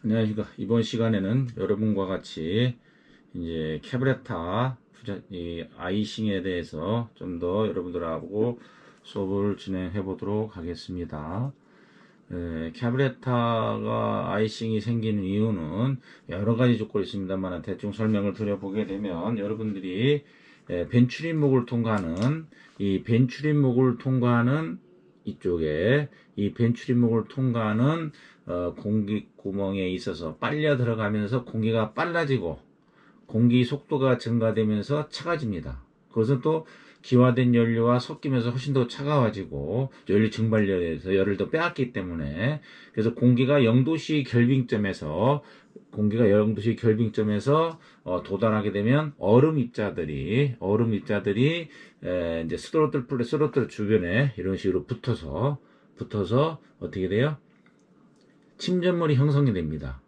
안녕하십니까. 이번 시간에는 여러분과 같이 이제 캐브레타 이 아이싱에 대해서 좀 더 여러분들하고 수업을 진행해 보도록 하겠습니다. 캐브레타가 아이싱이 생기는 이유는 여러 가지 조건이 있습니다만 대충 설명을 드려보게 되면 여러분들이 벤추린목을 통과하는 이 벤추린목을 통과하는 이쪽에 이 벤추린목을 통과하는 공기 구멍에 있어서 빨려 들어가면서 공기가 빨라지고 공기 속도가 증가되면서 차가집니다. 그것은 또 기화된 연료와 섞이면서 훨씬 더 차가워지고 연료 증발열에서 열을 더 빼앗기 때문에 그래서 공기가 0도씨 결빙점에서 도달하게 되면 얼음 입자들이 이제 스로틀 주변에 이런 식으로 붙어서 어떻게 돼요? 침전물이 형성이 됩니다.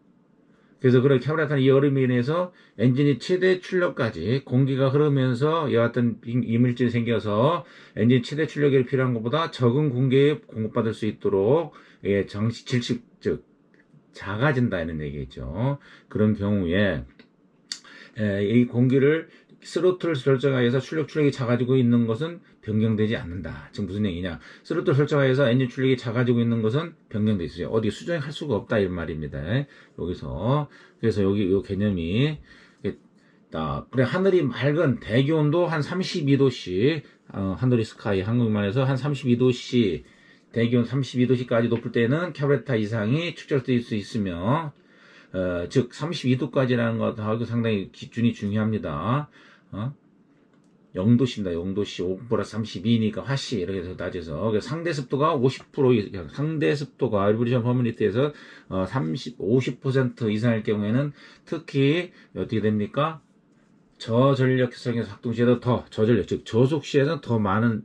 그래서 그런 캐브레타는 이 얼음에 인해서 엔진이 최대 출력까지 공기가 흐르면서 이와 같은 이물질이 생겨서 엔진 최대 출력이 필요한 것보다 적은 공기에 공급받을 수 있도록 질식, 즉 작아진다는 얘기죠. 그런 경우에 이 공기를 스로틀 설정하에서 출력이 작아지고 있는 것은 변경되지 않는다. 지금 무슨 얘기냐? 스로틀 설정하에서 엔진 출력이 작아지고 있는 것은 변경돼 있어요. 어디 수정할 수가 없다 이 말입니다. 여기서 그래서 여기 요 개념이 그래 하늘이 맑은 대기 온도 한 32도씨 하늘이 스카이 한국말에서 한 32도씨 대기온 32도씨까지 높을 때는 캐브레타 이상이 축적될 수 있으며 즉 32도까지라는 것하고 상당히 기준이 중요합니다. 0도씨입니다. 0도씨 5 플러스 32니까 화씨 이렇게 해서 따져서 상대 습도가 50% 상대 습도가 리브리션 퍼미니트에서 50% 이상일 경우에는 특히 어떻게 됩니까? 저전력 해상에서 작동 시에도 더 저전력 즉 저속 시에서 더 많은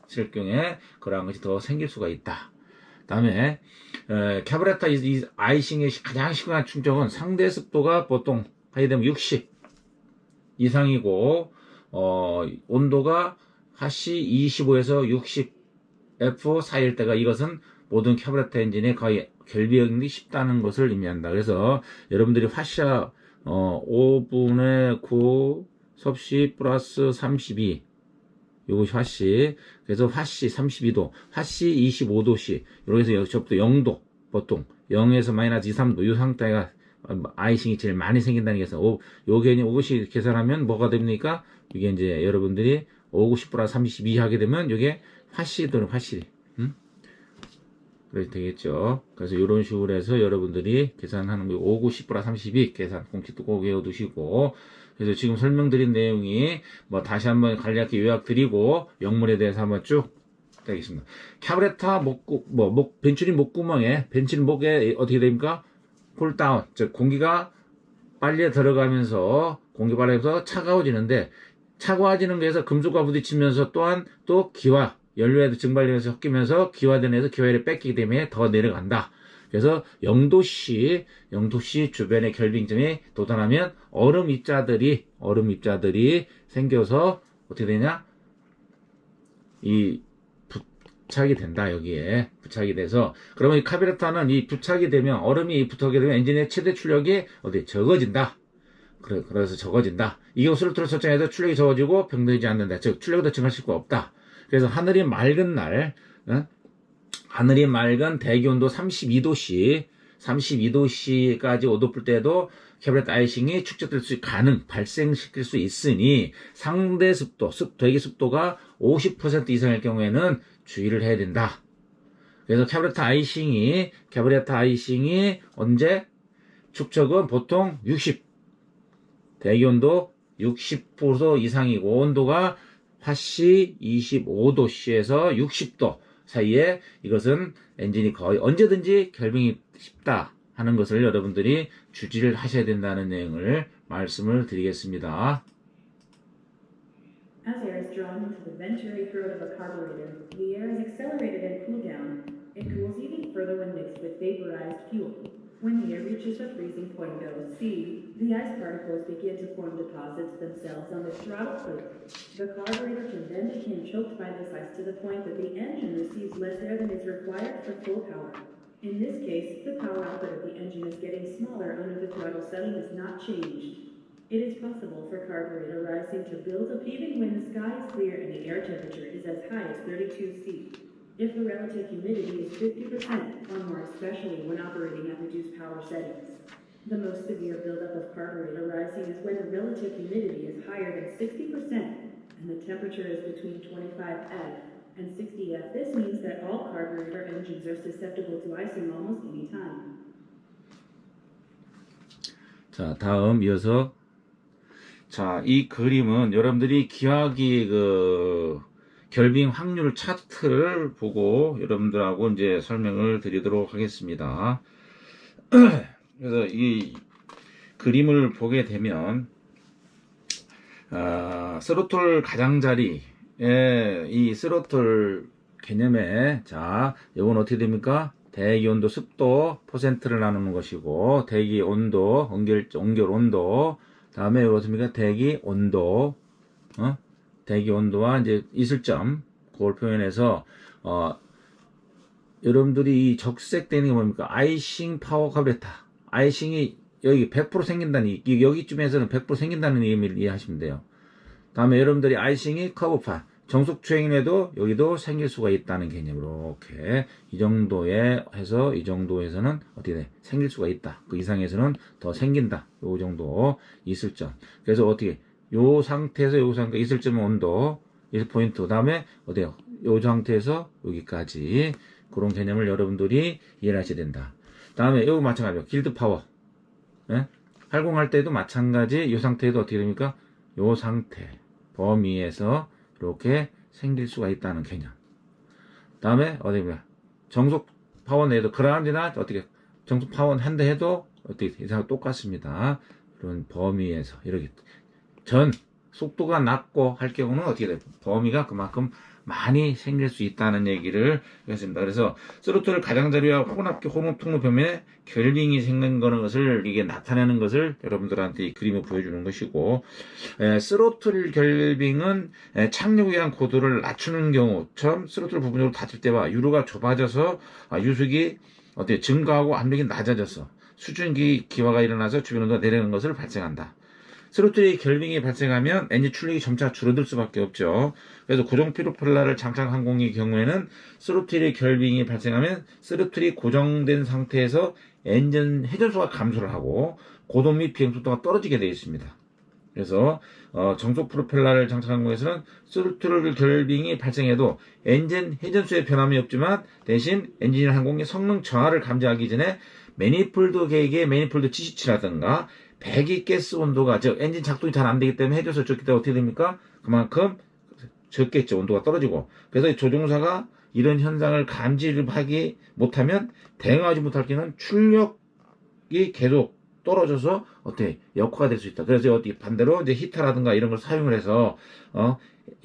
실 경우에 그러한 것이 더 생길 수가 있다. 다음에 캐브레타 아이싱의 가장 심한 충격은 상대 습도가 보통 하게 되면 60 이상이고 온도가 하시 25에서 60 F 사이일 때가 이것은 모든 캐브레타 엔진에 거의 결빙이 쉽다는 것을 의미한다. 그래서 여러분들이 화샤 5분의 9 섭씨 플러스 32 요것이 화씨. 그래서 화씨 32도, 화씨 25도씨. 이렇게 해서 여기서부터 0도, 보통 0에서 마이너스 2, 3도 이 상태가 아이싱이 제일 많이 생긴다는 게 있어요. 요것이 계산하면 뭐가 됩니까? 이게 이제 여러분들이 590 플러스 32 하게 되면 이게 화씨들은 화씨. 그렇게 되겠죠. 그래서 이런 식으로 해서 여러분들이 계산하는 거 590 플러스 32 계산 공식도 꼭 외워두시고 그래서 지금 설명드린 내용이 뭐 다시 한번 간략히 요약드리고 영문에 대해서 한번 쭉 되겠습니다. 캐브레타 벤추린 목구멍에 벤추린 목에 어떻게 됩니까? 쿨다운 즉 공기가 빨리 들어가면서 공기 바람에서 차가워지는 거에서 금속과 부딪히면서 또한 또 기화 연료에도 증발되면서 섞이면서 기화되면서 기화를 뺏기기 때문에 더 내려간다. 그래서 0도씨 주변의 결빙점에 도달하면 얼음 입자들이 생겨서 어떻게 되냐? 이 부착이 된다. 여기에 부착이 돼서 그러면 이 카비레타는 이 부착이 되면 얼음이 붙게 되면 엔진의 최대 출력이 적어진다. 그래서 적어진다. 이게 스로틀 설정해서 출력이 적어지고 병되지 않는다. 즉 출력이 더 증가할 수가 없다. 그래서 하늘이 맑은 대기온도 32도씨까지 오도풀 때도 캐브레타 아이싱이 발생시킬 수 있으니 상대 대기 습도가 50% 이상일 경우에는 주의를 해야 된다. 그래서 캐브레타 아이싱이 언제? 축적은 보통 대기온도 60% 이상이고 온도가 화씨 25도씨에서 60도 사이에 이것은 엔진이 거의 언제든지 결빙이 쉽다 하는 것을 여러분들이 주지를 하셔야 된다는 내용을 말씀을 드리겠습니다. As air is drawn into the venturi throat of a carburetor, the air is accelerated and cooled down. It cools even further when mixed with vaporized fuel. When the air reaches the freezing point OC, the ice particles begin to form deposits themselves on the throttle plate. The carburetor can then become choked by this ice to the point that the engine receives less air than is required for full power. In this case, the power output of the engine is getting smaller under the throttle setting is not changed. It is possible for carburetor rising to build up even when the sky is clear and the air temperature is as high as 32 C. If the relative humidity is 50% or more, especially when operating at reduced power settings. The most severe buildup of carburetor rising is when the relative humidity is higher than 60% and the temperature is between 25 F and 60 F. This means that all carburetor engines are susceptible to icing almost any time. 자, 다음 이어서 자, 이 그림은 여러분들이 기화기 결빙 확률 차트를 보고 여러분들하고 이제 설명을 드리도록 하겠습니다. 그래서 이 그림을 보게 되면 스로틀 가장자리에 이 스로틀 개념에 자, 이건 어떻게 됩니까? 대기 온도 습도 퍼센트를 나누는 것이고 대기 온도 온결 온도 다음에 어떻습니까? 대기 온도 대기 온도와 이제 이슬점 그걸 표현해서 여러분들이 이 적색되는 게 뭡니까? 아이싱 파워 카브레타 아이싱이 여기 100% 생긴다는 여기쯤에서는 100% 생긴다는 의미를 이해하시면 돼요. 다음에 여러분들이 아이싱이 커브판 정속 주행에도 여기도 생길 수가 있다는 개념으로 이렇게 이 정도에 해서 이 정도에서는 어떻게 돼? 생길 수가 있다. 그 이상에서는 더 생긴다. 요 정도 이슬점. 그래서 어떻게 요 상태에서 요 상태 이슬점 온도 1포인트 그다음에 어때요? 요 상태에서 여기까지 그런 개념을 여러분들이 이해를 하셔야 된다. 다음에 요거 마찬가지로 길드 파워. 예? 활공할 때도 마찬가지 요 상태에도 어떻게 됩니까? 요 상태 범위에서 이렇게 생길 수가 있다는 개념. 다음에 어디입니까? 정속 파워 내도 그라운드나 어떻게 정속 파워 한 대 해도 어떻게 이상 똑같습니다. 그런 범위에서 이렇게 전 속도가 낮고 할 경우는 어떻게 돼요? 범위가 그만큼 많이 생길 수 있다는 얘기를 했습니다. 그래서 스로틀 가장자리와 혼합기 혼합 통로 표면에 결빙이 생긴 것을 이게 나타내는 것을 여러분들한테 이 그림을 보여주는 것이고 스로틀 결빙은 착륙에 의한 고도를 낮추는 경우처럼 스로틀 부분으로 닫힐 때와 유로가 좁아져서 유속이 어떻게 증가하고 압력이 낮아져서 수증기 기화가 일어나서 주변 온도가 내려가는 것을 발생한다. 스로틀이 결빙이 발생하면 엔진 출력이 점차 줄어들 수밖에 없죠. 그래서 고정 프로펠러를 장착 항공의 경우에는 스로틀의 결빙이 발생하면 스로틀이 고정된 상태에서 엔진 회전수가 감소를 하고 고도 및 비행 속도가 떨어지게 되어 있습니다. 그래서 정속 프로펠러를 장착 항공에서는 스로틀 결빙이 발생해도 엔진 회전수의 변함이 없지만 대신 엔진 항공의 성능 저하를 감지하기 전에 매니폴드 계획의 매니폴드 지시치라든가 배기 가스 온도가 즉 엔진 작동이 잘 안 되기 때문에 해줘서 적기 때문에 어떻게 됩니까? 그만큼 적겠죠. 온도가 떨어지고. 그래서 조종사가 이런 현상을 감지를 하기 못하면 대응하지 못할 경우는 출력이 계속 떨어져서 어떻게 역화가 될 수 있다. 그래서 어떻게 반대로 이제 히터라든가 이런 걸 사용을 해서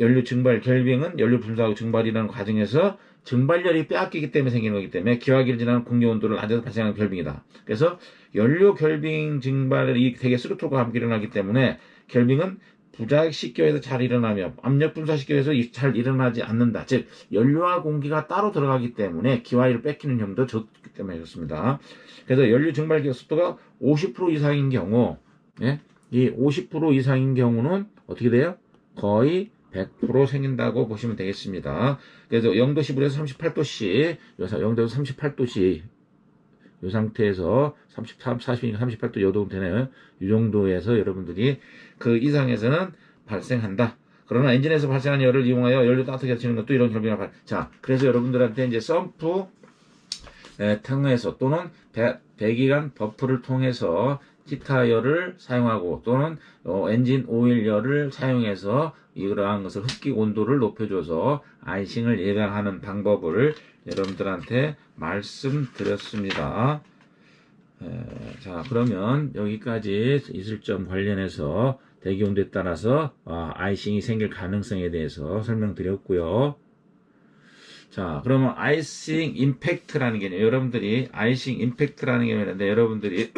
연료 증발 결빙은 연료 분사하고 증발이라는 과정에서 증발열이 빼앗기기 때문에 생기는 거기 때문에 기화기를 지나는 공기 온도를 낮아서 발생하는 결빙이다. 그래서 연료 결빙 증발이 되게 스로틀과 함께 일어나기 때문에 결빙은 부작 시켜에서 잘 일어나며 압력 분사 시켜에서 잘 일어나지 않는다. 즉 연료와 공기가 따로 들어가기 때문에 기화기를 뺏기는 혐도 적기 때문에 그렇습니다. 그래서 연료 증발 속도가 50% 이상인 경우, 예? 이 50% 이상인 경우는 어떻게 돼요? 거의 100% 생긴다고 보시면 되겠습니다. 그래서 0도 10에서 38도씨, 0도에서 38도씨, 이 상태에서 33, 40이니까 38도 요 정도 되네요. 이 정도에서 여러분들이 그 이상에서는 발생한다. 그러나 엔진에서 발생한 열을 이용하여 연료 따뜻하게 해치는 것도 이런 결빙을 자, 그래서 여러분들한테 이제 펌프 통해서 또는 배기관 버프를 통해서 히터열을 사용하고 또는 엔진 오일열을 사용해서 이러한 것을 흡기 온도를 높여줘서 아이싱을 예방하는 방법을 여러분들한테 말씀드렸습니다. 자, 그러면 여기까지 이슬점 관련해서 대기 온도에 따라서 아이싱이 생길 가능성에 대해서 설명드렸고요. 자, 그러면 아이싱 임팩트라는 개념, 여러분들이 아이싱 임팩트라는 개념인데 여러분들이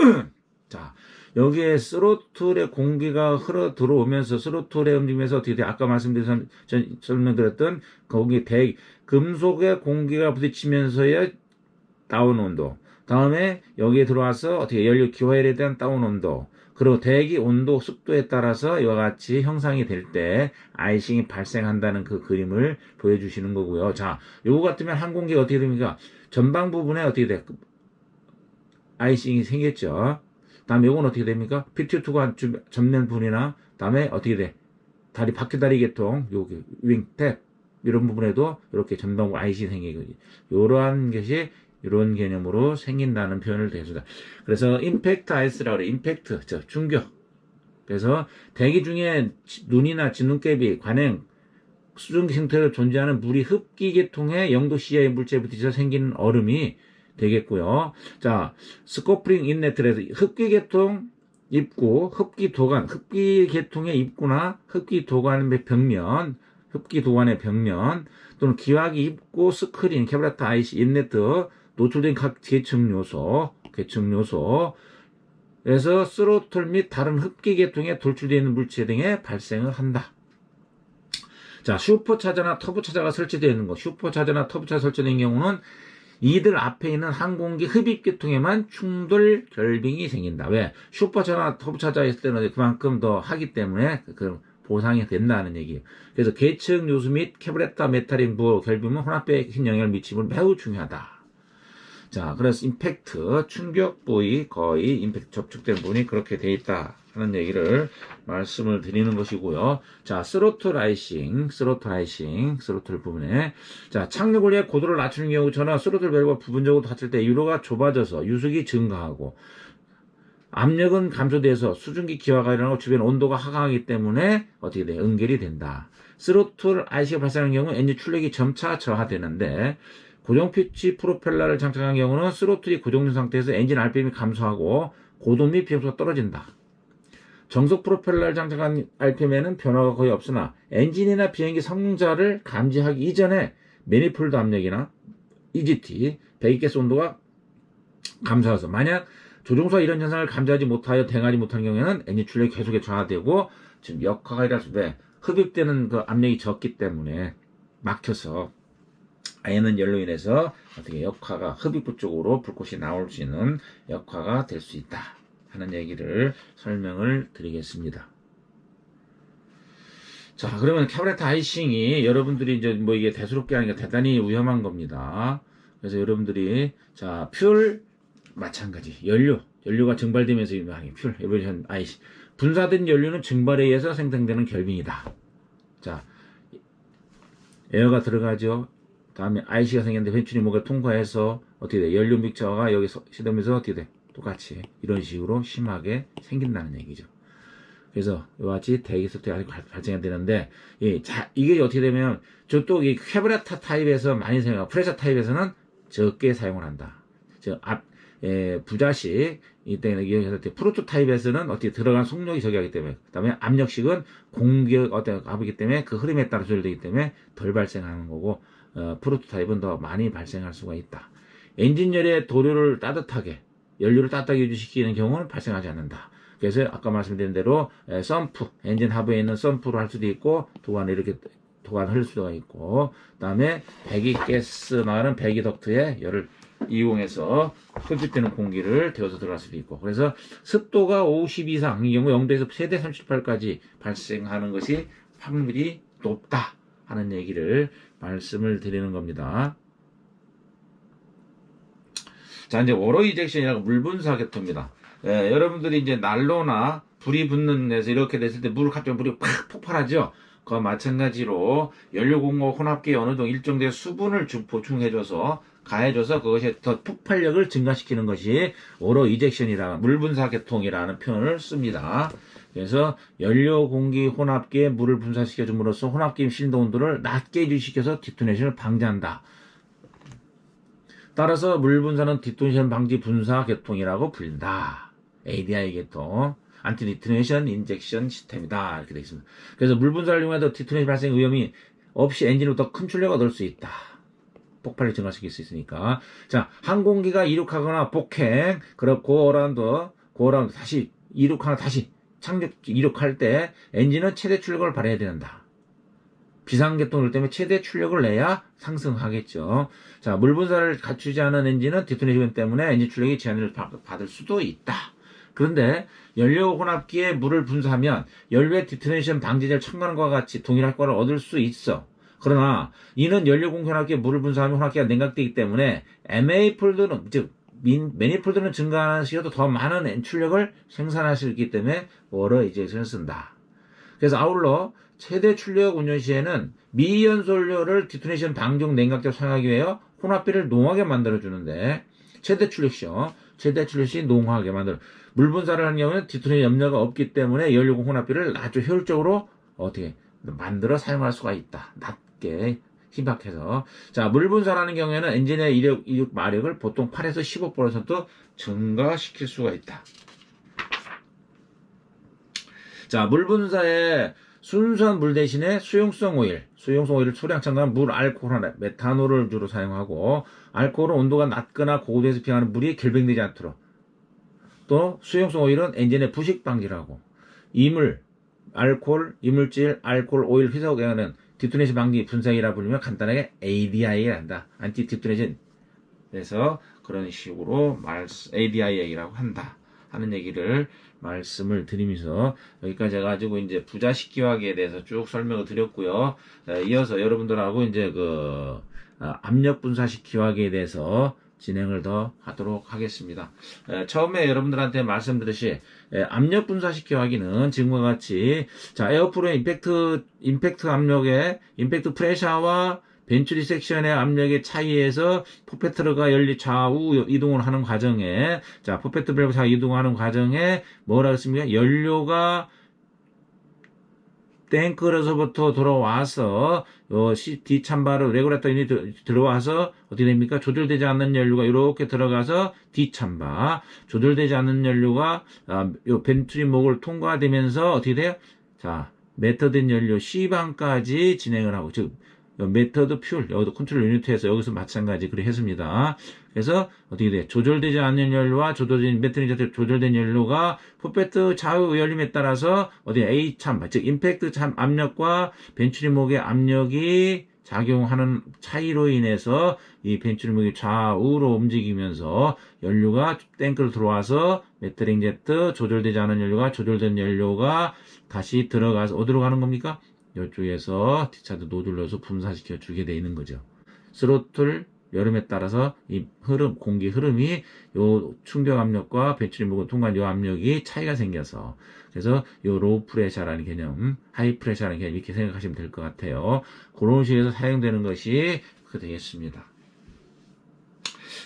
자, 여기에 스로틀에 공기가 흘러 들어오면서 스로틀에 움직이면서 어떻게 돼? 아까 설명드렸던 거기 금속에 공기가 부딪히면서의 다운 온도. 다음에 여기에 들어와서 어떻게 연료 기화율에 대한 다운 온도. 그리고 대기 온도, 습도에 따라서 이와 같이 형상이 될 때 아이싱이 발생한다는 그 그림을 보여주시는 거고요. 자, 요거 같으면 항공기가 어떻게 됩니까? 전방 부분에 어떻게 돼? 아이싱이 생겼죠. 다음에 요건 어떻게 됩니까? PT2가 전면 부분이나 다음에 어떻게 돼? 다리 바퀴다리 계통, 여기 윙탭 이런 부분에도 이렇게 전방 아이싱이 생기고 이러한 것이 이런 개념으로 생긴다는 표현을 대수다. 그래서 임팩트 아이스라고 그래. 임팩트, 충격. 그래서 대기 중에 눈이나 진눈깨비, 관행, 수증기 형태로 존재하는 물이 흡기 계통의 0도 이하의 물체에 부딪혀 생기는 얼음이 되겠고요. 자, 스코프링 인레트에서 흡기 계통 입구, 흡기 도관, 흡기 계통의 입구나 흡기 도관의 벽면, 흡기 도관의 벽면 또는 기화기 입구, 스크린, 캐브라타 아이시, 인레트 노출된 각 계층 요소, 그래서 스로틀 및 다른 흡기 계통에 돌출되어 있는 물체 등의 발생을 한다. 자, 슈퍼차저나 터보차저가 설치되어 있는 것. 슈퍼차저나 터보차저 설치된 경우는 이들 앞에 있는 항공기 흡입 계통에만 충돌 결빙이 생긴다. 왜? 슈퍼차저나 터보차저 있을 때는 그만큼 더 하기 때문에 그 보상이 된다는 얘기예요. 그래서 계층 요소 및 캐브레타 메탈인 부 결빙은 혼합배에 큰 영향을 미치면 매우 중요하다. 자, 그래서 임팩트, 충격 부위, 거의 임팩트 접촉된 부분이 그렇게 돼 있다 하는 얘기를 말씀을 드리는 것이고요. 자, 스로틀 아이싱 부분에. 자, 착륙을 위해 고도를 낮추는 경우 전화 스로틀 밸브가 부분적으로 닫힐 때 유로가 좁아져서 유속이 증가하고 압력은 감소돼서 수증기 기화가 일어나고 주변 온도가 하강하기 때문에 어떻게 돼? 응결이 된다. 스로틀 아이싱이 발생하는 경우 엔진 출력이 점차 저하되는데 고정 피치 프로펠러를 장착한 경우는 스로틀이 고정된 상태에서 엔진 RPM이 감소하고 고도 및 비행수가 떨어진다. 정속 프로펠러를 장착한 RPM에는 변화가 거의 없으나 엔진이나 비행기 성능자를 감지하기 이전에 매니폴드 압력이나 EGT, 배기가스 온도가 감소해서 만약 조종사가 이런 현상을 감지하지 못하여 대응하지 못하는 경우에는 엔진 출력이 계속해서 저하되고 지금 역화가 일어나서 왜? 흡입되는 그 압력이 적기 때문에 막혀서 아에는 열로 인해서 어떻게 역화가 흡입부 쪽으로 불꽃이 나올 수 있는 역화가 될 수 있다 하는 얘기를 설명을 드리겠습니다. 자, 그러면 캐브레타 아이싱이 여러분들이 이제 뭐 이게 대수롭게 하는 게 대단히 위험한 겁니다. 그래서 여러분들이 자, 퓨얼 마찬가지 연료가 증발되면서 일어나는 퓨얼 에버리션 아이싱 분사된 연료는 증발에 의해서 생성되는 결빙이다. 자, 에어가 들어가죠. 다음에 아이시가 생겼는데 벤츄리 뭐가 통과해서 어떻게 돼? 연료 믹처가 여기 시도면서 어떻게 돼? 똑같이 이런 식으로 심하게 생긴다는 얘기죠. 그래서 이와 같이 대기습도 발생이 되는데, 이게 어떻게 되면 저또 이 캐브라타 타입에서 많이 사용하고 프레셔 타입에서는 적게 사용을 한다. 부자식 이때는 이게 프로토 타입에서는 어떻게 들어간 속력이 저기하기 때문에, 그다음에 압력식은 공격 어떤 가보기 때문에 그 흐름에 따라 조절되기 때문에 덜 발생하는 거고, 프로토 타입은 더 많이 발생할 수가 있다. 엔진열의 도료를 따뜻하게 연료를 따뜻하게 유지시키는 경우는 발생하지 않는다. 그래서 아까 말씀드린 대로 펌프, 엔진 하부에 있는 펌프로 할 수도 있고 도관을 이렇게 흘릴 수가 있고, 그다음에 배기가스 나가는 배기 덕트에 열을 이용해서 흡입되는 공기를 데워서 들어갈 수도 있고, 그래서 습도가 50 이상인 경우 0도에서 최대 38까지 발생하는 것이 확률이 높다 하는 얘기를 말씀을 드리는 겁니다. 자, 이제 워러 이젝션이라고 물 분사 격투입니다. 여러분들이 이제 난로나 불이 붙는 데서 이렇게 됐을 때 갑자기 물이 팍 폭발하죠. 그와 마찬가지로 연료 공급 혼합기에 어느 정도 일정된 수분을 보충해줘서 가해줘서 그것이 더 폭발력을 증가시키는 것이 워러 이젝션이라 물 분사 계통이라는 표현을 씁니다. 그래서 연료 공기 혼합기에 물을 분사시켜 줌으로써 혼합기 실드 온도를 낮게 유지시켜서 디토네이션을 방지한다. 따라서 물 분사는 디토네이션 방지 분사 계통이라고 불린다. ADI 계통, 안티 디토네이션 인젝션 시스템이다. 이렇게 되어 있습니다. 그래서 물 분사를 이용해도 디토네이션 발생 위험이 없이 엔진으로 더 큰 출력을 얻을 수 있다. 폭발을 증가시킬 수 있으니까. 자, 항공기가 이륙하거나 폭행, 고어라운드 다시 이륙하거나 다시 착륙 이륙할 때 엔진은 최대 출력을 발휘해야 된다. 비상계통을 때문에 최대 출력을 내야 상승하겠죠. 자, 물 분사를 갖추지 않은 엔진은 디토네이션 때문에 엔진 출력이 제한을 받을 수도 있다. 그런데 연료 혼합기에 물을 분사하면 연료의 디토네이션 방지제를 첨가하는 것과 같이 동일할 효과를 얻을 수 있어. 그러나 이는 연료 공기 혼합기에 물을 분사하면 혼합기가 냉각되기 때문에 MA폴드는 즉 매니폴드는 증가하시어도 더 많은 출력을 생산할 수 있기 때문에 워러 이젝션을 쓴다. 그래서 아울러 최대 출력 운전 시에는 미연소연료를 디토네이션 방종 냉각제로 사용하기 위해 혼합비를 농하게 만들어주는데 최대 출력 시 농하게 만들어 물 분사를 하는 경우는 디토네이션 염료가 없기 때문에 연료공 혼합비를 아주 효율적으로 어떻게 만들어 사용할 수가 있다. 낮게 희박해서. 자, 물 분사라는 경우에는 엔진의 이륙 마력을 보통 8에서 15% 증가시킬 수가 있다. 자, 물 분사에 순수한 물 대신에 수용성 오일을 소량 첨가한 물, 알코올, 메탄올을 주로 사용하고 알코올은 온도가 낮거나 고도에서 피하는 물이 결백되지 않도록 또 수용성 오일은 엔진의 부식 방지를 하고 이물질, 알코올, 오일 희석에 하는 디토네이션 방지 분사기라 불리면 간단하게 ADI를 한다. 안티 디토네이션. 그래서 그런 식으로 ADI라고 한다. 하는 얘기를 말씀을 드리면서 여기까지 해가지고 이제 부자식기화기에 대해서 쭉 설명을 드렸고요. 이어서 여러분들하고 이제 압력 분사식기화기에 대해서 진행을 더 하도록 하겠습니다. 처음에 여러분들한테 말씀드렸듯이 압력 분사식기화기는 지금과 같이 자 에어프로의 임팩트 압력의 임팩트 프레셔와 벤츄리 섹션의 압력의 차이에서 포페트가 열리 좌우 이동을 하는 과정에 자 포페트 밸브 좌우 이동하는 과정에 뭐라 했습니까? 연료가 탱크에서부터 돌아와서 뒷참바로 레귤레이터 유닛 들어와서 어떻게 됩니까? 조절되지 않는 연료가 이렇게 들어가서 뒷참바 조절되지 않는 연료가 요 벤츄리 목을 통과되면서 어떻게 돼요? 자 메터된 연료 C방까지 진행을 하고 즉 메터드 퓨얼 여기도 컨트롤 유니트에서 여기서 마찬가지 그렇게 했습니다. 그래서 어떻게 돼? 조절되지 않는 연료와 조절된 연료가 포페트 좌우 열림에 따라서 어디 A 참바 즉 임팩트 참 압력과 벤츄리목의 압력이 작용하는 차이로 인해서 이 벤츄리목이 좌우로 움직이면서 연료가 탱크로 들어와서 메터링 제트 조절되지 않은 연료가 조절된 연료가 다시 들어가서 어디로 가는 겁니까? 이쪽에서 디차드 노즐로서 분사시켜 주게 되어 있는 거죠. 스로틀 여름에 따라서 이 공기 흐름이 요 충격 압력과 벤츄리목을 통과한 요 압력이 차이가 생겨서 그래서 요 로우 프레셔라는 개념, 하이 프레셔라는 개념 이렇게 생각하시면 될 것 같아요. 그런 식으로 사용되는 것이 그렇게 되겠습니다.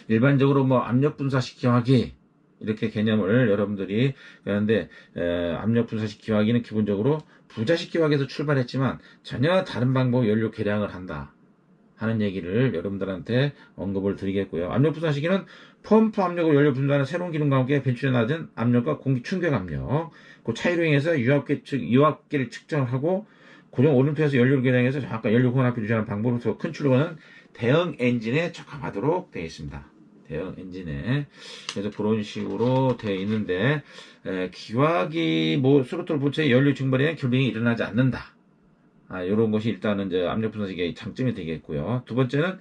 일반적으로 압력 분사식기화기 이렇게 개념을 여러분들이 그런데 압력 분사식기화기는 기본적으로 부자식기화기에서 출발했지만 전혀 다른 방법 연료 계량을 한다 하는 얘기를 여러분들한테 언급을 드리겠고요. 압력 분사식기는 펌프 압력으로 연료 분사하는 새로운 기능과 함께 벤츄리에 낮은 압력과 공기 충격 압력 그 차이로 인해서 유압기를 측정하고 고정 오름토에서 연료를 계량해서 정확한 연료 혼합을 유지하는 방법으로서 큰 출력은 대형 엔진에 적합하도록 되어 있습니다. 대형 엔진에 그래서 그런 식으로 되어 있는데 기화기 스로틀 본체의 연료 증발에는 결빙이 일어나지 않는다. 이런 것이 일단은 이제 압력 분사식의 장점이 되겠고요. 두 번째는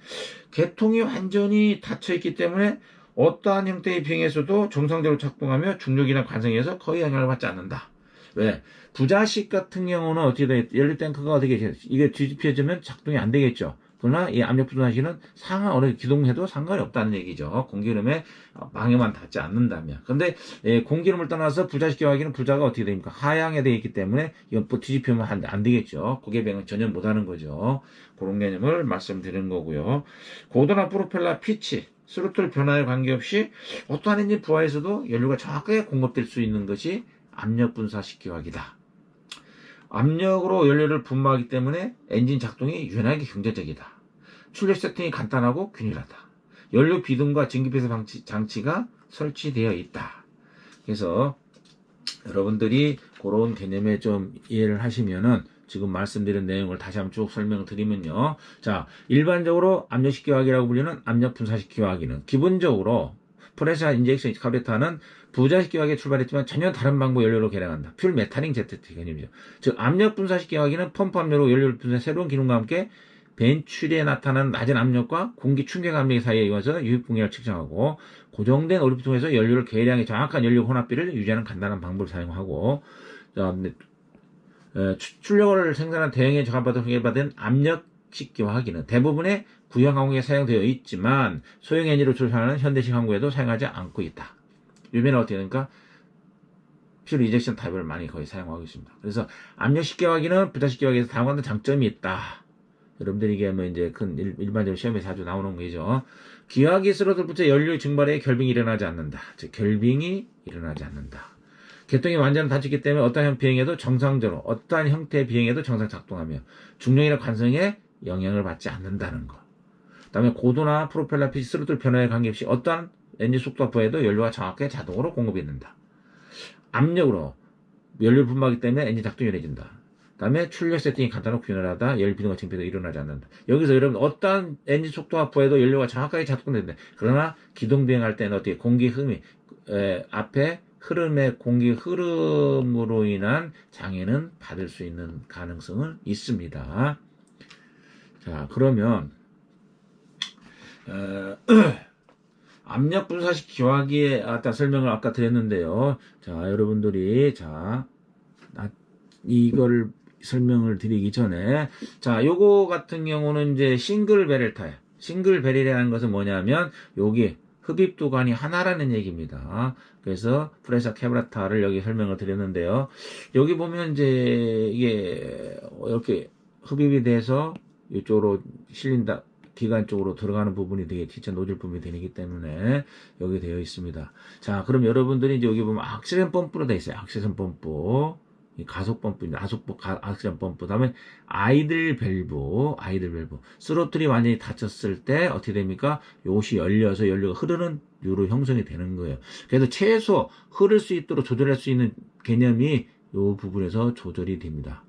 개통이 완전히 닫혀 있기 때문에 어떠한 형태의 비행에서도 정상적으로 작동하며 중력이나 관성에서 거의 영향을 받지 않는다. 왜? 부자식 같은 경우는 어떻게 돼? 연료 탱크가 어떻게 이게 뒤집혀지면 작동이 안 되겠죠. 그러나 이 압력 분사식은 어느 기동해도 상관이 없다는 얘기죠. 공기흐름에 방해만 닿지 않는다면. 그런데 공기흐름을 떠나서 부자식기화기는 부자가 어떻게 됩니까? 하향에 되어 있기 때문에 이건 또 뒤집히면 안 되겠죠. 고개병은 전혀 못하는 거죠. 그런 개념을 말씀드리는 거고요. 고도나 프로펠러 피치, 스로틀 변화에 관계없이 어떠한 엔진 부하에서도 연료가 정확하게 공급될 수 있는 것이 압력 분사식기화기다. 압력으로 연료를 분마하기 때문에 엔진 작동이 유연하게 경제적이다. 출력 세팅이 간단하고 균일하다. 연료 비등과 증기폐쇄 장치가 설치되어 있다. 그래서 여러분들이 그런 개념에 좀 이해를 하시면은 지금 말씀드린 내용을 다시 한번 쭉 설명을 드리면요. 자, 일반적으로 압력식기화기라고 불리는 압력 분사식기화기는 기본적으로 프레셔 인젝션 카브레터는 부자식 기화기에 출발했지만 전혀 다른 방법 연료로 개량한다. 퓨얼 메탈링 ZT 개념이죠. 즉 압력 분사식 기화기는 펌프 압력으로 연료를 분사 새로운 기능과 함께 벤출에 나타나는 낮은 압력과 공기 충격 압력 사이에 이어서 유입 공기를 측정하고 고정된 오류를 통해서 연료를 계량해 정확한 연료 혼합비를 유지하는 간단한 방법을 사용하고 출력을 생산한 대형에 적합받은 압력식 기화기는 대부분의 구형 항공기에 사용되어 있지만 소형 엔진으로 출발하는 현대식 항공에도 사용하지 않고 있다. 요즘에는 어떻게 되니까 퓨얼 이젝션 타입을 많이 거의 사용하고 있습니다. 그래서 압력식 기화기는 부자식 기화기에서 다음과 같은 장점이 있다. 여러분들이 이게 뭐 이제 큰 일반적으로 시험에서 자주 나오는 거죠. 기화기 스로틀부터 연료 증발에 결빙이 일어나지 않는다. 즉 결빙이 일어나지 않는다. 개통이 완전히 닫혔기 때문에 어떠한 비행에도 정상적으로 어떠한 형태의 비행에도 정상 작동하며 중력이나 관성에 영향을 받지 않는다는 거. 그다음에 고도나 프로펠러 pitch 스로틀 변화에 관계없이 어떠한 엔진 속도 부하에도 연료가 정확하게 자동으로 공급이 된다. 압력으로 연료를 분모하기 때문에 엔진 작동이 유리해진다. 그 다음에 출력 세팅이 간단하고 균일하다. 열 비등과 증표도 일어나지 않는다. 여기서 여러분 어떠한 엔진 속도와 부하에도 연료가 정확하게 작동된다. 그러나 기동 비행할 때는 어떻게 공기 흐름이 앞에 흐름의 공기 흐름으로 인한 장애는 받을 수 있는 가능성은 있습니다. 자, 그러면 압력 분사식 기화기에 설명을 아까 드렸는데요. 자, 여러분들이 이걸 설명을 드리기 전에 요거 같은 경우는 이제 싱글 베렐 타입. 싱글 베렐이라는 것은 뭐냐면 여기 흡입 도관이 하나라는 얘기입니다. 그래서 프레셔 카브레터를 여기 설명을 드렸는데요. 여기 보면 이제 이게 이렇게 흡입이 돼서 이쪽으로 실린다. 기관 쪽으로 들어가는 부분이 되게 진짜 노즐 부분이 되기 때문에 여기 되어 있습니다. 자, 그럼 여러분들이 이제 여기 보면 악셀션 펌프로 되어 있어요. 악셀션 펌프. 가속 펌프입니다. 악셀션 펌프. 다음에 아이들 밸브. 스로틀이 완전히 닫혔을 때 어떻게 됩니까? 요것이 열려서 연료가 흐르는 유로 형성이 되는 거예요. 그래서 최소 흐를 수 있도록 조절할 수 있는 개념이 요 부분에서 조절이 됩니다.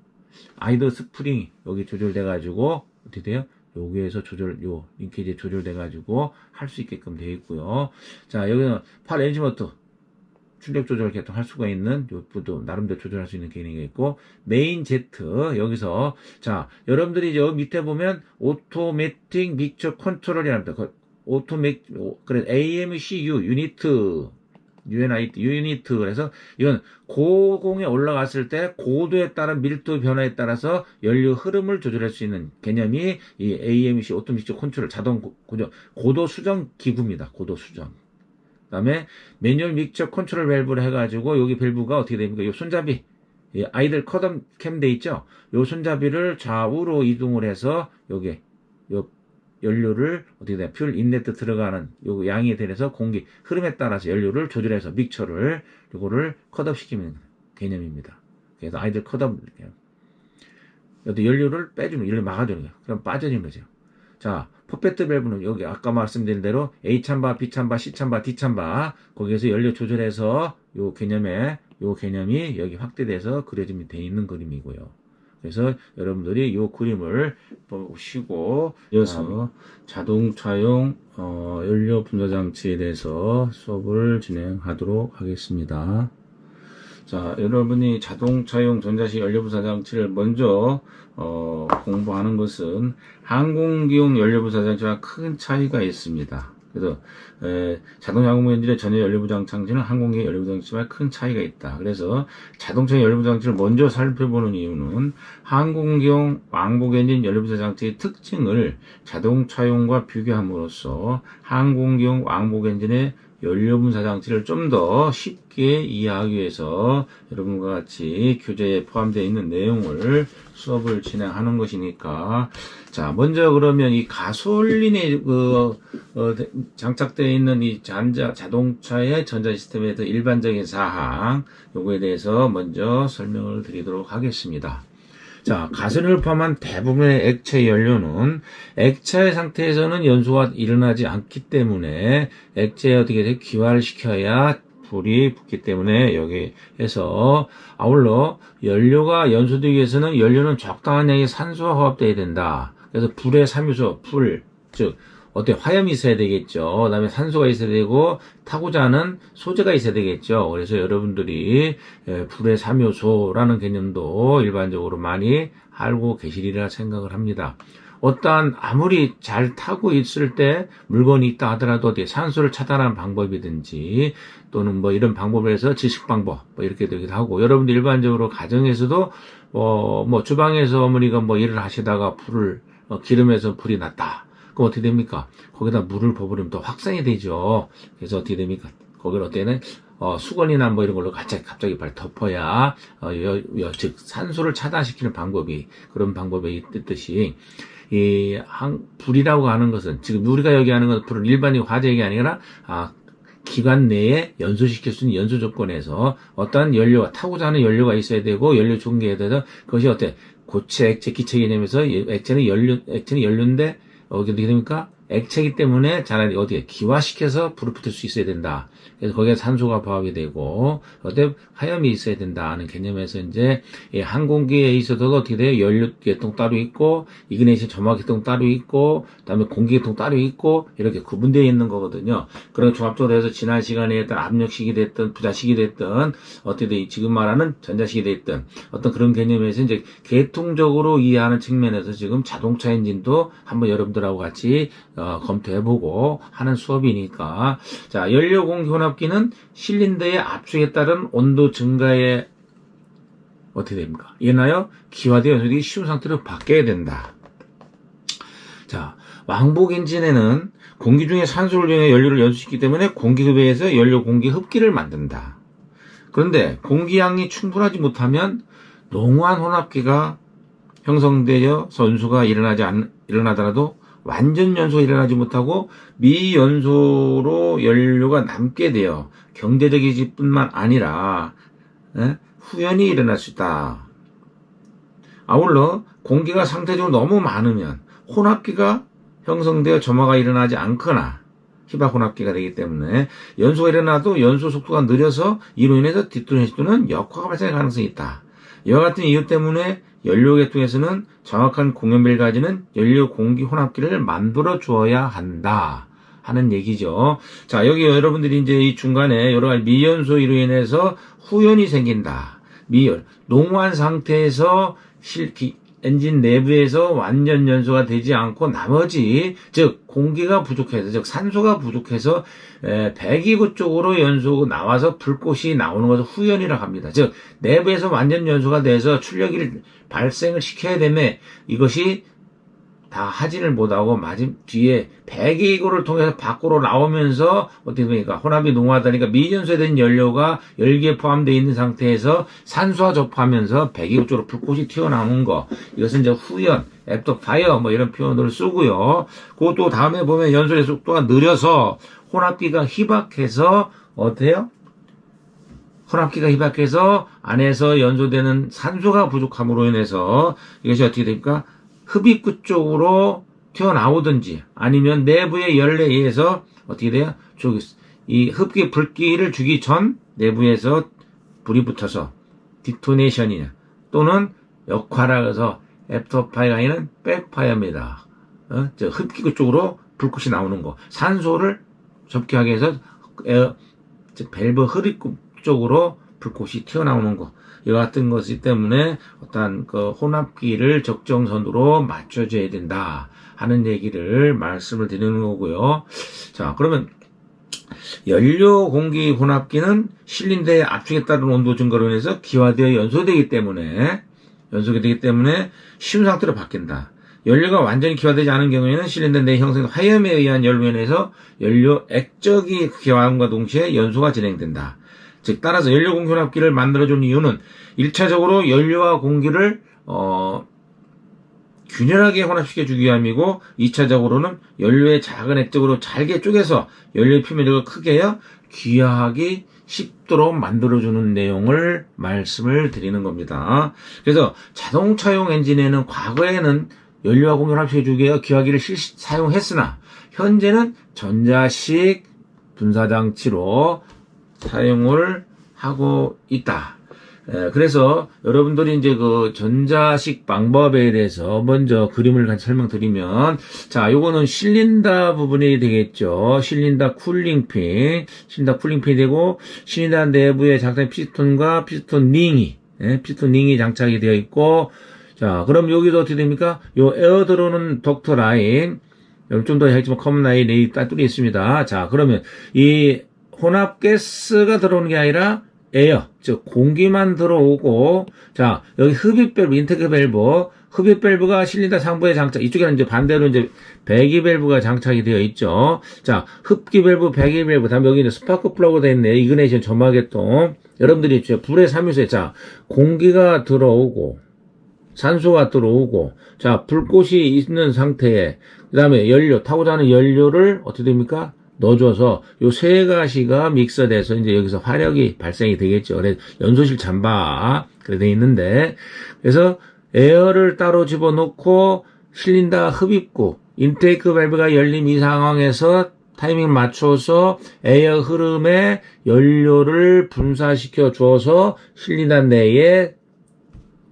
아이들 스프링이 여기 조절돼가지고 어떻게 돼요? 여기에서 링케이지 조절돼가지고 할 수 있게끔 되어 있고요. 자, 여기는 팔 엔진 모터 출력 조절 개통할 수가 있는 요 부도 나름대로 조절할 수 있는 기능이 있고 메인 제트 여기서 여러분들이 저 밑에 보면 오토매틱 믹처 컨트롤이랍니다. 그래 AMCU 유니트 그래서 이건 고공에 올라갔을 때 고도에 따른 밀도 변화에 따라서 연료 흐름을 조절할 수 있는 개념이 이 AMC 오토믹처 컨트롤 자동 고도 수정 기구입니다. 고도 수정. 그다음에 매뉴얼 믹처 컨트롤 밸브를 해가지고 여기 밸브가 어떻게 됩니까? 이 손잡이 아이들 컷업 캠 돼 있죠? 이 손잡이를 좌우로 이동을 해서 여기 연료를 어떻게 돼? 퓨얼 인레트 들어가는 요 양에 대해서 공기 흐름에 따라서 연료를 조절해서 믹처를 요거를 컷업 시키는 개념입니다. 그래서 아이들 컷업 연료를 빼주는 연료 막아주는 거예요. 그럼 빠져지는 거죠. 자, 퍼펙트 밸브는 여기 아까 말씀드린 대로 A 참바, B 참바, C 참바, D 참바 거기에서 연료 조절해서 요 개념이 여기 확대돼서 그려짐이 돼 있는 그림이고요. 그래서 여러분들이 이 그림을 보시고 이어서 자동차용 연료 분사 장치에 대해서 수업을 진행하도록 하겠습니다. 자, 여러분이 자동차용 전자식 연료 분사 장치를 먼저 공부하는 것은 항공기용 연료 분사 장치와 큰 차이가 있습니다. 그래서 자동차 항공 엔진의 전혀 연료 분사 장치는 항공기 연료 분사 장치와 큰 차이가 있다. 그래서 자동차 연료 분사 장치를 먼저 살펴보는 이유는 항공기용 왕복 엔진 연료 분사 장치의 특징을 자동차용과 비교함으로써 항공기용 왕복 엔진의 연료 분사 장치를 좀 더 쉽게 이해하기 위해서 여러분과 같이 교재에 포함되어 있는 내용을 수업을 진행하는 것이니까 자, 먼저 그러면 이 가솔린에 장착되어 있는 이 자동차의 전자 시스템에 대해서 일반적인 사항 요거에 대해서 먼저 설명을 드리도록 하겠습니다. 자, 가솔린을 포함한 대부분의 액체 연료는 액체 상태에서는 연소가 일어나지 않기 때문에 액체에 어떻게 돼? 기화를 시켜야 불이 붙기 때문에 여기에서 아울러 연료가 연소되기 위해서는 연료는 적당한 양의 산소와 화합되어야 된다. 그래서 불의 삼유소, 즉 화염이 있어야 되겠죠. 그다음에 산소가 있어야 되고 타고자 하는 소재가 있어야 되겠죠. 그래서 여러분들이 불의 3요소라는 개념도 일반적으로 많이 알고 계시리라 생각을 합니다. 어떠한 아무리 잘 타고 있을 때 물건이 있다 하더라도 어디 산소를 차단하는 방법이든지 또는 뭐 이런 방법을 해서 지식 방법 뭐 이렇게 되기도 하고, 여러분들 일반적으로 가정에서도 뭐 주방에서 어머니가 뭐 일을 하시다가 불을 기름에서 불이 났다. 그럼 어떻게 됩니까? 거기다 물을 버무리면 또 확산이 되죠. 그래서 어떻게 됩니까? 거기를 어때는 수건이나 뭐 이런 걸로 갑자기 발 덮어야 즉 산소를 차단시키는 방법이, 그런 방법이 있듯이 불이라고 하는 것은, 지금 우리가 여기 하는 건 불은 일반적인 화재가 아니라 기관 내에 연소시킬 수 있는 연소 조건에서 어떠한 연료가, 타고자 하는 연료가 있어야 되고, 연료 종류에 대해서 그것이 고체, 액체, 기체 개념에서 액체는 연료인데 어떻게 됩니까? 액체이기 때문에 차라리 기화시켜서 불을 붙일 수 있어야 된다. 그래서 거기에 산소가 포함이 되고, 화염이 있어야 된다는 개념에서 이제, 항공기에 있어도 어떻게 돼요? 연료 계통 따로 있고, 이그네이션 점화 계통 따로 있고, 그다음에 공기 계통 따로 있고, 이렇게 구분되어 있는 거거든요. 그런 종합적으로 해서 지난 시간에 했던 압력식이 됐든, 부자식이 됐든, 지금 말하는 전자식이 됐든, 어떤 그런 개념에서 이제 계통적으로 이해하는 측면에서 지금 자동차 엔진도 한번 여러분들하고 같이 검토해보고 하는 수업이니까. 자, 연료 공기 혼합기는 실린더의 압축에 따른 온도 증가에 어떻게 됩니까? 인하여 기화되어 연소되기 쉬운 상태로 바뀌어야 된다. 자, 왕복 엔진에는 공기 중에 산소를 이용해 연료를 연소시키기 때문에 공기급여에서 연료 공기 흡기를 만든다. 그런데 공기양이 충분하지 못하면 농후한 혼합기가 형성되어 연소가 일어나더라도 완전 연소가 일어나지 못하고 미연소로 연료가 남게 되어 경제적이지 뿐만 아니라 후연이 일어날 수 있다. 아울러 공기가 상대적으로 너무 많으면 혼합기가 형성되어 점화가 일어나지 않거나 희박 혼합기가 되기 때문에 연소가 일어나도 연소 속도가 느려서 이로 인해서 디토네이션은 역화가 발생할 가능성이 있다. 이와 같은 이유 때문에 연료 계통에서는 정확한 공연비를 가지는 연료 공기 혼합기를 만들어 주어야 한다 하는 얘기죠. 자, 여기 여러분들이 이제 이 중간에 여러 가지 미연소 이로 인해서 후연이 생긴다. 농후한 상태에서 엔진 내부에서 완전 연소가 되지 않고 나머지, 즉 공기가 부족해서, 즉 산소가 부족해서 배기구 쪽으로 연소가 나와서 불꽃이 나오는 것을 후연이라고 합니다. 즉 내부에서 완전 연소가 돼서 출력을 발생을 시켜야 되면 이것이 다 하지를 못하고 뒤에 배기구를 통해서 밖으로 나오면서 어떻게 됩니까? 혼합이 농후하다니까 미연소된 연료가 열기에 포함되어 있는 상태에서 산소와 접하면서 배기구 쪽으로 불꽃이 튀어나오는 거, 이것은 이제 후연, 애프터 파이어 뭐 이런 표현을 쓰고요. 그것도 다음에 보면 연소의 속도가 느려서 혼합기가 희박해서 어때요? 혼합기가 희박해서 안에서 연소되는 산소가 부족함으로 인해서 이것이 어떻게 됩니까? 흡입구 쪽으로 튀어나오든지 아니면 내부의 열에 의해서 어떻게 돼요? 이 흡기 불길을 주기 전 내부에서 불이 붙어서 디토네이션이냐 또는 역화라 해서 애프터파이어가 아니라 백파이어입니다. 흡기구 쪽으로 불꽃이 나오는 거. 산소를 접기하게 해서 밸브 흡입구 쪽으로 불꽃이 튀어나오는 거. 이와 같은 것이기 때문에 어떠한 혼합기를 적정선으로 맞춰줘야 된다 하는 얘기를 말씀을 드리는 거고요. 자, 그러면 연료 공기 혼합기는 실린더의 압축에 따른 온도 증가로 인해서 기화되어 연소되기 때문에 쉬운 상태로 바뀐다. 연료가 완전히 기화되지 않은 경우에는 실린더 내 형성된 화염에 의한 연료에 의해서 연료 액적이 기화함과 동시에 연소가 진행된다. 즉 따라서 연료 공기 혼합기를 만들어준 이유는 1차적으로 연료와 공기를 균열하게 혼합시켜주기 위함이고 2차적으로는 연료의 작은 액적으로 잘게 쪼개서 연료의 표면력을 크게 해서 귀화하기 쉽도록 만들어주는 내용을 말씀을 드리는 겁니다. 그래서 자동차용 엔진에는 과거에는 연료와 공기 혼합시켜주기 위해 귀화기를 사용했으나 현재는 전자식 분사장치로 사용을 하고 있다. 그래서 여러분들이 이제 그 전자식 방법에 대해서 먼저 그림을 같이 설명드리면, 자, 요거는 실린더 부분이 되겠죠. 실린더 쿨링핀이 되고, 실린더 내부에 장착된 피스톤과 피스톤 링이 장착이 되어 있고, 자, 그럼 여기도 어떻게 됩니까? 요 에어 들어오는 덕터 라인, 좀 더 했지만 커먼 라인이 따뚜리 있습니다. 자, 그러면 이 혼합가스가 들어오는 게 아니라 에어, 즉 공기만 들어오고, 자, 여기 흡입 밸브, 인테크 밸브가 실린더 상부에 장착, 이쪽에는 이제 반대로 이제 배기 밸브가 장착이 되어 있죠. 자, 흡기 밸브, 배기 밸브, 다음에 여기 이제 스파크 플러그가 되어 있네. 이그네이션 점화계통. 여러분들이 불의 삼유소에, 자, 공기가 들어오고, 산소가 들어오고, 자, 불꽃이 있는 상태에, 그 다음에 연료, 타고자 하는 연료를 어떻게 됩니까? 넣어줘서 요 세 가지가 믹서돼서 이제 여기서 화력이 발생이 되겠죠. 그래서 연소실 잠바 그래 돼 있는데, 그래서 에어를 따로 집어넣고 실린더 흡입구 인테이크 밸브가 열린 이 상황에서 타이밍 맞춰서 에어 흐름에 연료를 분사시켜 줘서 실린더 내에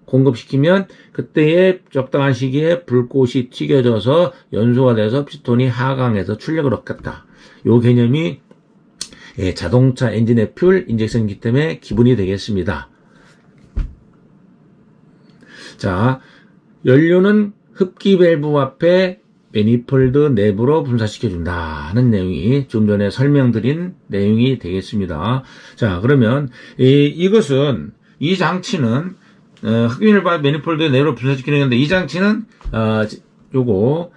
공급시키면 그때의 적당한 시기에 불꽃이 튀겨져서 연소가 돼서 피스톤이 하강해서 출력을 얻겠다. 요 개념이 자동차 엔진의 퓨얼 인젝션이기 때문에 기본이 되겠습니다. 자, 연료는 흡기 밸브 앞에 매니폴드 내부로 분사시켜준다 하는 내용이 좀 전에 설명드린 내용이 되겠습니다. 자, 그러면 이것은 이 장치는 흡기를 받아 매니폴드 내부로 분사시키는 건데, 이 장치는 요거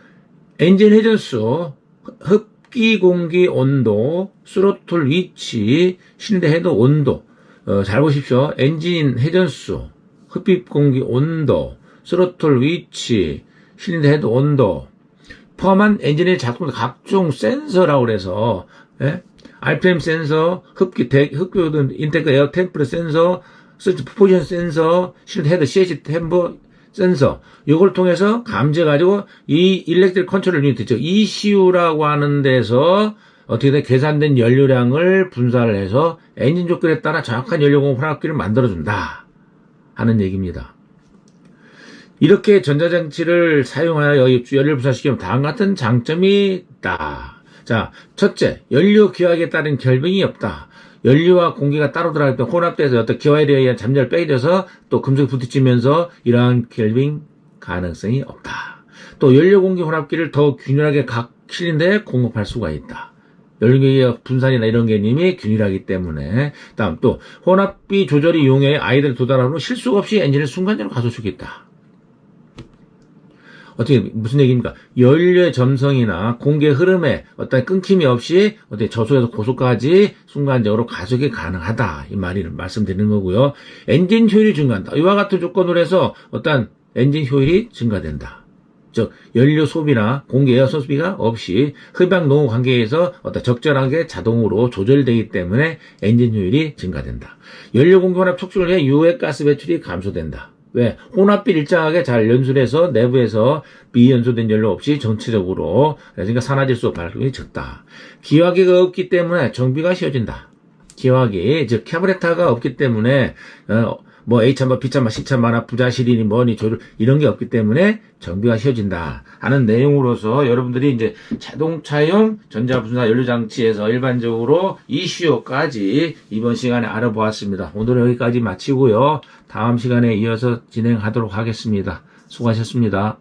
엔진 회전수, 흡기 공기 온도, 스로틀 위치, 실린더 헤드 온도, 잘 보십시오. 엔진 회전수, 흡입 공기 온도, 스로틀 위치, 실린더 헤드 온도, 포함한 엔진의 작동 각종 센서라고 그래서, RPM 센서, 흡기 인테크 에어 템퍼레 센서, 포지션 센서, 실린더 헤드 CH 템버 센서, 이걸 통해서 감지해가지고 이 일렉트릭 컨트롤 유니트, 즉 ECU라고 하는 데서 어떻게 돼 계산된 연료량을 분사를 해서 엔진 조건에 따라 정확한 연료 공급 환압기를 만들어준다 하는 얘기입니다. 이렇게 전자장치를 사용하여 연료를 분사시키면 다음과 같은 장점이 있다. 자, 첫째, 연료 기화에 따른 결빙이 없다. 연료와 공기가 따로 들어갈 때 혼합돼서 어떤 기화에 의한 잠재를 빼져서 또 금속이 부딪히면서 이러한 결빙 가능성이 없다. 또 연료 공기 혼합기를 더 균일하게 각 실린더에 공급할 수가 있다. 연료 분산이나 이런 개념이 균일하기 때문에. 다음 또 혼합비 조절이 용해 아이들 도달하고 실수 없이 엔진을 순간적으로 가속할 수 있다. 어떻게 무슨 얘기입니까? 연료의 점성이나 공기의 흐름에 어떤 끊김이 없이 어떻게 저속에서 고속까지 순간적으로 가속이 가능하다, 이 말씀드리는 거고요. 엔진 효율이 증가한다. 이와 같은 조건으로 해서 어떤 엔진 효율이 증가된다. 즉 연료 소비나 공기 에어 소비가 없이 흡입 노후 관계에서 어떤 적절하게 자동으로 조절되기 때문에 엔진 효율이 증가된다. 연료 공기 혼합 촉진을 해 유해가스 배출이 감소된다. 왜? 혼합비를 일정하게 잘 연소해서 내부에서 비연소된 연료 없이 전체적으로, 그러니까 산화질소 발생이 적다. 기화기가 없기 때문에 정비가 쉬워진다. 기화기, 즉 캐브레타가 없기 때문에 뭐 A참바, B참바, C참바나 부자실이니 뭐니 조절 이런 게 없기 때문에 정비가 쉬워진다 하는 내용으로서 여러분들이 이제 자동차용 전자분사 연료장치에서 일반적으로 이슈까지 이번 시간에 알아보았습니다. 오늘은 여기까지 마치고요. 다음 시간에 이어서 진행하도록 하겠습니다. 수고하셨습니다.